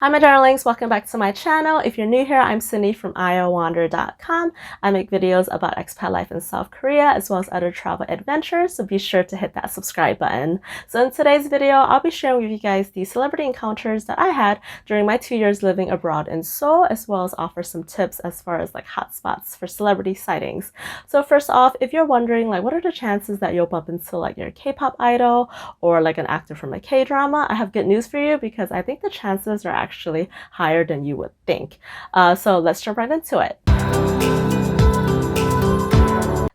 Hi my darlings, welcome back to my channel. If you're new here, I'm Cindy from iowander.com. I make videos about expat life in South Korea as well as other travel adventures, so be sure to hit that subscribe button. So in today's video, I'll be sharing with you guys the celebrity encounters that I had during my 2 years living abroad in Seoul, as well as offer some tips as far as like hotspots for celebrity sightings. So first off, if you're wondering like what are the chances that you'll bump into like your K-pop idol or like an actor from a K-drama, I have good news for you because I think the chances are actually higher than you would think. So let's jump right into it.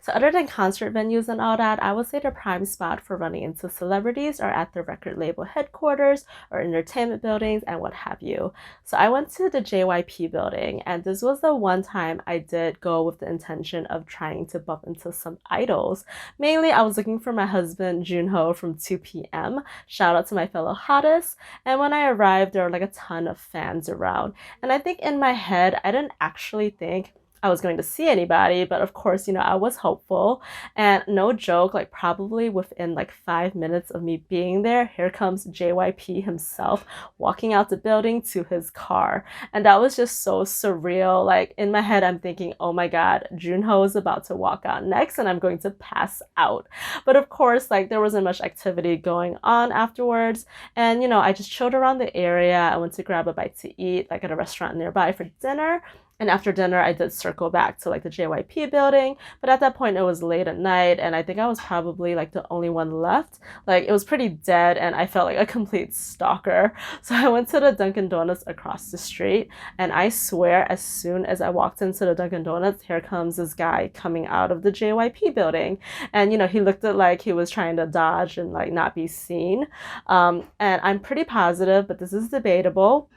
So other than concert venues and all that, I would say the prime spot for running into celebrities are at the record label headquarters or entertainment buildings and what have you. So I went to the JYP building, and this was the one time I did go with the intention of trying to bump into some idols. Mainly, I was looking for my husband Junho from 2PM. Shout out to my fellow hottest. And when I arrived, there were like a ton of fans around. And I think in my head, I didn't actually think I was going to see anybody, but of course, I was hopeful. And no joke, like probably within like 5 minutes of me being there, here comes JYP himself walking out the building to his car. And that was just so surreal. Like in my head, I'm thinking, oh my God, Junho is about to walk out next and I'm going to pass out. But of course, like there wasn't much activity going on afterwards. And I just chilled around the area. I went to grab a bite to eat, like at a restaurant nearby for dinner. And after dinner, I did circle back to like the JYP building. But at that point, it was late at night. And I think I was probably like the only one left. Like it was pretty dead and I felt like a complete stalker. So I went to the Dunkin' Donuts across the street. And I swear, as soon as I walked into the Dunkin' Donuts, here comes this guy coming out of the JYP building. And, he looked like he was trying to dodge and like not be seen. And I'm pretty positive, but this is debatable.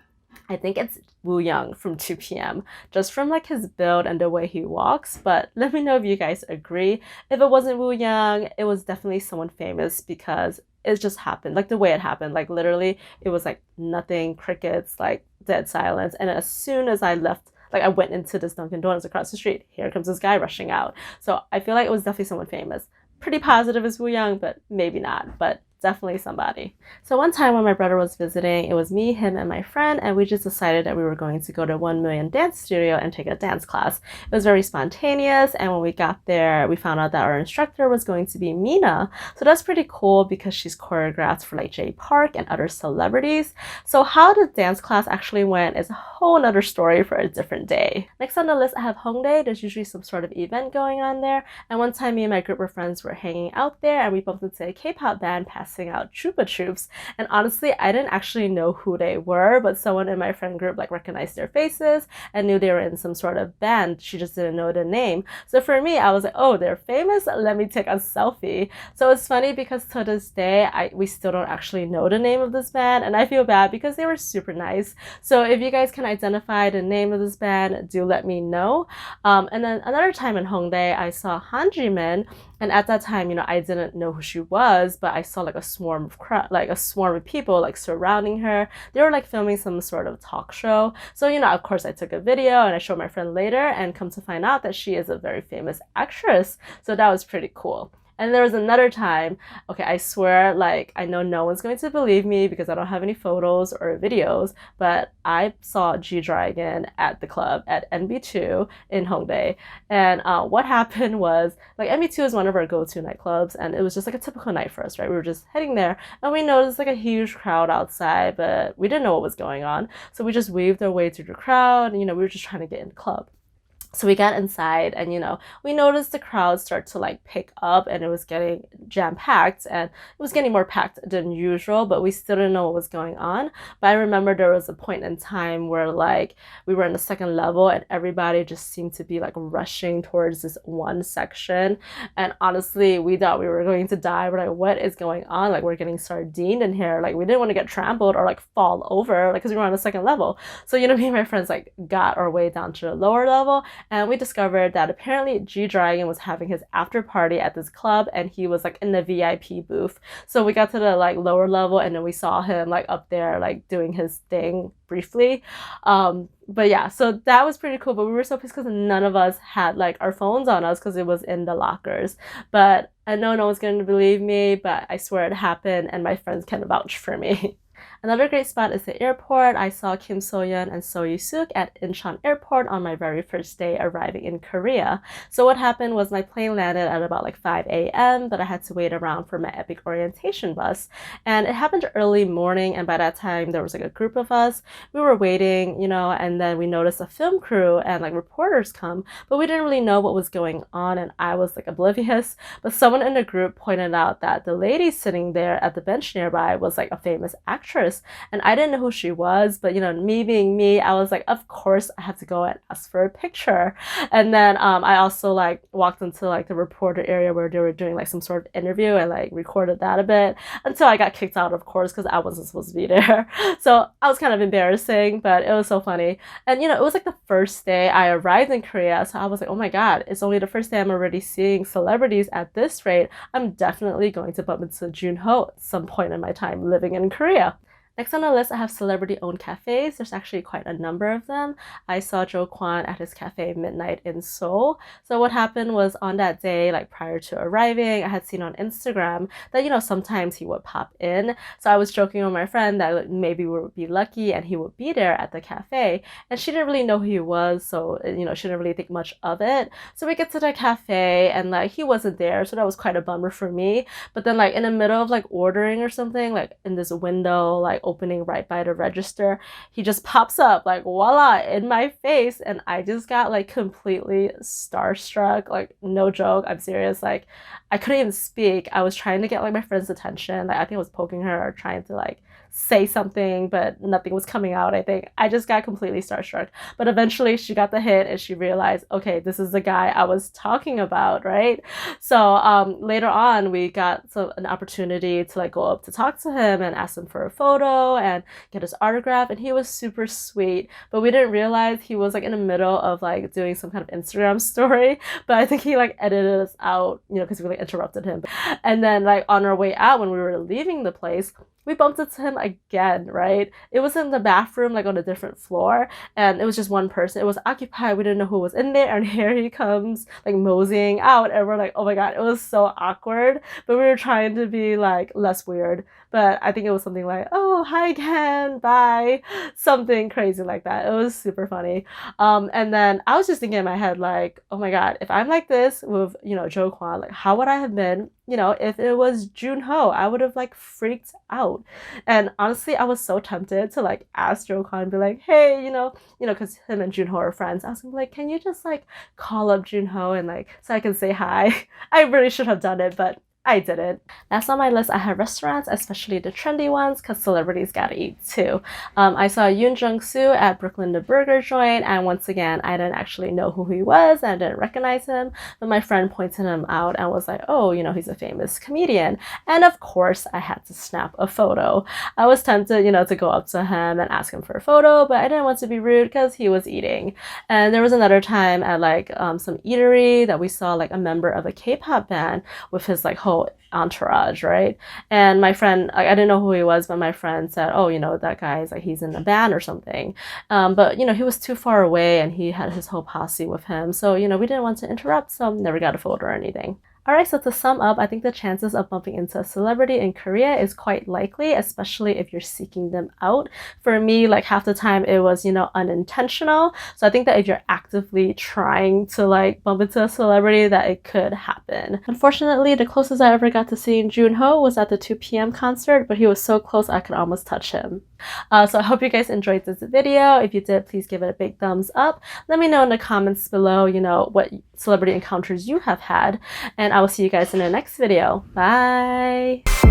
I think it's Woo Young from 2PM, just from like his build and the way he walks. But let me know if you guys agree. If it wasn't Woo Young, it was definitely someone famous because it just happened, like the way it happened. Like literally, it was like nothing, crickets, like dead silence. And as soon as I left, like I went into this Dunkin' Donuts across the street, here comes this guy rushing out. So I feel like it was definitely someone famous. Pretty positive it's Woo Young, but maybe not. But definitely somebody. So one time when my brother was visiting, it was me, him, and my friend, and we just decided that we were going to go to 1 Million Dance Studio and take a dance class. It was very spontaneous, and when we got there, we found out that our instructor was going to be Mina. So that's pretty cool because she's choreographed for like Jay Park and other celebrities. So how the dance class actually went is a whole nother story for a different day. Next on the list, I have Hongdae. There's usually some sort of event going on there, and one time me and my group of friends were hanging out there, and we bumped into a K-pop band passing out Chupa Chups. And honestly, I didn't actually know who they were, but someone in my friend group like recognized their faces and knew they were in some sort of band. She just didn't know the name. So for me, I was like, oh, they're famous, let me take a selfie. So it's funny because to this day, we still don't actually know the name of this band, and I feel bad because they were super nice. So if you guys can identify the name of this band, do let me know. And then another time in Hongdae, I saw Jimin. And at that time, I didn't know who she was, but I saw like a swarm of people like surrounding her. They were like filming some sort of talk show. So, of course I took a video and I showed my friend later, and come to find out that she is a very famous actress. So that was pretty cool. And there was another time, okay, I swear, like, I know no one's going to believe me because I don't have any photos or videos, but I saw G-Dragon at the club at NB2 in Hongdae. And what happened was, like, NB2 is one of our go-to nightclubs, and it was just like a typical night for us, right? We were just heading there, and we noticed like a huge crowd outside, but we didn't know what was going on. So we just weaved our way through the crowd, and, we were just trying to get in the club. So we got inside and, we noticed the crowd start to like pick up, and it was getting jam-packed, and it was getting more packed than usual, but we still didn't know what was going on. But I remember there was a point in time where like we were in the second level and everybody just seemed to be like rushing towards this one section. And honestly, we thought we were going to die. We're like, what is going on? Like we're getting sardined in here. Like we didn't want to get trampled or like fall over, like because we were on the second level. So, me and my friends like got our way down to the lower level. And we discovered that apparently G-Dragon was having his after party at this club, and he was like in the VIP booth. So we got to the like lower level, and then we saw him like up there like doing his thing briefly. But yeah, so that was pretty cool. But we were so pissed because none of us had like our phones on us because it was in the lockers. But I know no one's going to believe me, but I swear it happened, and my friends can vouch for me. Another great spot is the airport. I saw Kim So-yeon and So Yoo-suk at Incheon Airport on my very first day arriving in Korea. So what happened was my plane landed at about like 5 a.m., but I had to wait around for my EPIK orientation bus. And it happened early morning, and by that time there was like a group of us. We were waiting, and then we noticed a film crew and like reporters come, but we didn't really know what was going on, and I was like oblivious. But someone in the group pointed out that the lady sitting there at the bench nearby was like a famous actress, and I didn't know who she was, but me being me, I was like, of course I have to go and ask for a picture. And then I also like walked into like the reporter area where they were doing like some sort of interview, and like recorded that a bit until I got kicked out, of course, because I wasn't supposed to be there. So I was kind of embarrassing, but it was so funny. And it was like the first day I arrived in Korea, so I was like, oh my god, it's only the first day I'm already seeing celebrities at this rate. I'm definitely going to bump into Junho at some point in my time living in Korea. Next on the list, I have celebrity-owned cafes. There's actually quite a number of them. I saw Jo Kwon at his cafe Midnight in Seoul. So what happened was on that day, like prior to arriving, I had seen on Instagram that, sometimes he would pop in. So I was joking with my friend that like, maybe we would be lucky and he would be there at the cafe. And she didn't really know who he was, so, she didn't really think much of it. So we get to the cafe and like he wasn't there, so that was quite a bummer for me. But then like in the middle of like ordering or something, like in this window, like opening right by the register, he just pops up like voila in my face, and I just got like completely starstruck. Like no joke, I'm serious. Like I couldn't even speak. I was trying to get like my friend's attention. Like I think I was poking her or trying to like say something, but nothing was coming out. I think I just got completely starstruck. But eventually she got the hint and she realized, okay, this is the guy I was talking about, right? So later on we got an opportunity to like go up to talk to him and ask him for a photo and get his autograph, and he was super sweet. But we didn't realize he was like in the middle of like doing some kind of Instagram story, but I think he like edited us out, because we like interrupted him. And then like on our way out, when we were leaving the place, we bumped into him again, right? It was in the bathroom, like on a different floor, and it was just one person. It was occupied. We didn't know who was in there, and here he comes, like moseying out, and we're like, oh my god, it was so awkward. But we were trying to be like less weird. But I think it was something like, oh, hi again, bye. Something crazy like that. It was super funny. And then I was just thinking in my head, like, oh my god, if I'm like this with, Jo Kwon, like how would I have been, if it was Junho? I would have like freaked out. And honestly, I was so tempted to like ask Jo Kwon and be like, hey, because him and Junho are friends. I was like, can you just like call up Junho and like so I can say hi? I really should have done it, but I didn't. Next on my list, I have restaurants, especially the trendy ones, because celebrities gotta eat too. I saw Yoon Jung-soo at Brooklyn the Burger Joint, and once again, I didn't actually know who he was and I didn't recognize him, but my friend pointed him out and was like, oh, he's a famous comedian. And of course, I had to snap a photo. I was tempted, to go up to him and ask him for a photo, but I didn't want to be rude because he was eating. And there was another time at like some eatery that we saw like a member of a K-pop band with his like whole entourage, right? And my friend, like, I didn't know who he was, but my friend said, oh, that guy is like, he's in a band or something. But he was too far away and he had his whole posse with him, so we didn't want to interrupt, so never got a photo or anything. Alright, so to sum up, I think the chances of bumping into a celebrity in Korea is quite likely, especially if you're seeking them out. For me, like half the time it was, unintentional. So I think that if you're actively trying to like bump into a celebrity, that it could happen. Unfortunately, the closest I ever got to seeing Junho was at the 2 p.m. concert, but he was so close I could almost touch him. So I hope you guys enjoyed this video. If you did, please give it a big thumbs up. Let me know in the comments below, what celebrity encounters you have had. And I will see you guys in the next video. Bye!